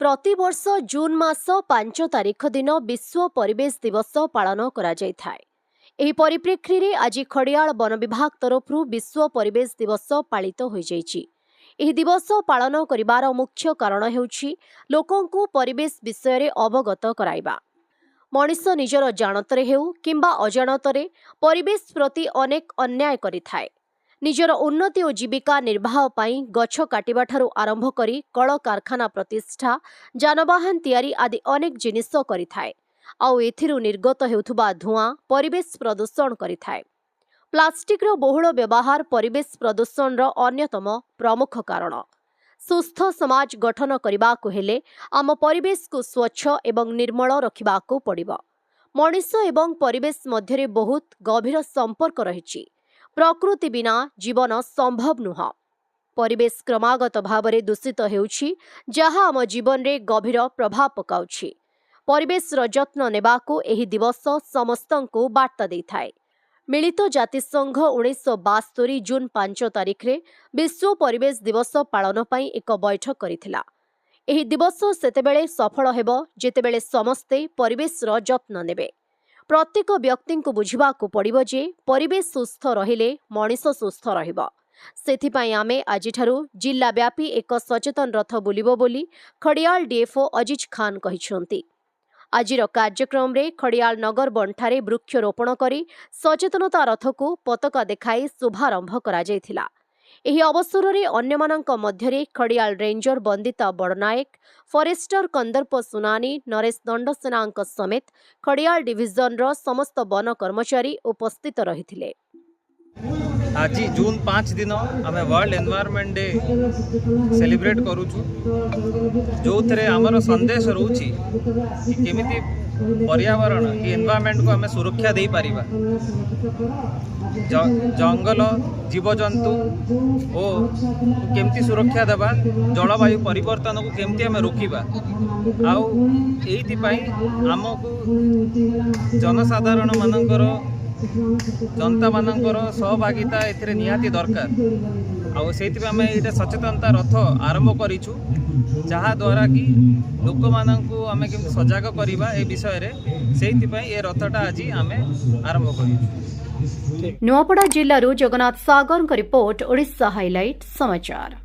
प्रतिवर्ष जून मास 5 तारिख दिन विश्व परिवेश दिवस पालन करा जायथाय। एही परिप्रेक्षी रे आज खड़ियाल वन विभाग तरफ विश्व परिवेश दिवस पालित होई जायछि। एही दिवस पालन करिवार मुख्य कारण हेउछि लोकंकु परिवेश विषय रे अवगत कराइबा। मनिष निजर जानतरे हेउ किंबा अजाणतरे परिवेश प्रति अनेक अन्याय करिथाय। निजर उन्नति और जीविका निर्वाह पाई गछ काटिबा ठारू आरंभ करी कल कारखाना प्रतिष्ठा जानवाहन तैयारी आदि अनेक जिनिस करिथाय। आउ एथिरु निर्गत हेउथुबा धुआं परिवेश प्रदूषण करिथाय। प्लास्टिक रो बहुल व्यवहार परिवेश प्रदूषण रो अन्यतम प्रमुख कारण। सुस्थ समाज गठन करिबाकु हेले आम परिवेश को स्वच्छ एवं निर्मल रखिबाकु पड़िबो। मनिष एवं परिवेश मध्यरे बहुत गभीर संपर्क रहिछि। प्रकृति बिना जीवन संभव नुह। परिवेश क्रमागत भावरे दूषित हेउछि जहा आम जीवन रे गभीर प्रभाव पकाउछि। परिवेश रो जत्न नेबाकु एही दिवस समस्तंकु बार्ता देइथाय। मिलित जातिसंघ 1972 जून 5 तारिख रे विश्व परिवेश दिवस पालन पई एक बैठक करिथिला। एही दिवस सेतेबेले सफल हेबो जेतेबेले समस्ते परिवेश रो जत्न नेबे। प्रत्येक व्यक्ति को बुझिबाकु पड़िबो जे परिवेश सुस्थ रहिले मनिष सुस्थ रहिबो। सेथिपाई आमे आजिठारु जिल्ला व्यापी एक सचेतन रथ बुलिबो बोली खड़ियाल डीएफओ अजीज खान कहिसंती। आजिर कार्यक्रम रे खड़ियाल नगर बंठारे वृक्षरोपण करी सचेतनता रथ को पताका देखाई शुभारंभ करा जायथिला। एही अवसर रे अन्यमानंक मध्यरे खड़ियाल रेंजर बंदिता बड़नायक, फॉरेस्टर कंदर्प सुनानी, नरेश दंडसेनांक समेत खड़ियाल डिविजन रो समस्त वन कर्मचारी उपस्थित रहिथिले। आज जून 5 दिन आमे वर्ल्ड एनवायरनमेंट डे सेलिब्रेट करूछु, जो थरे हमर संदेश रहउछि कि केमिति पर्यावरण की एनवायरनमेंट को आमे सुरक्षा दे पारिबा। जंगल जीवजंतु ओ केमती सुरक्षा देबा, जलवायु परिवर्तन को केमती आमे रोकिबा। आउ एइति पई हमकु जनसाधारण मानकर जनता मानकर सहभागिता एथिरे निहाती दरकार। आउ सेइति आमे एटा सचेतनता रथ आरंभ करिछु, जहा द्वारा कि लोक माननकु आमे केमती सजग करिबा ए विषय रे। सेइति पई ए रथटा आज आमे आरंभ करिछु। नुआपड़ा जिल्लारू जगन्नाथ सागर रिपोर्ट, ओडिशा हाइलाइट समाचार।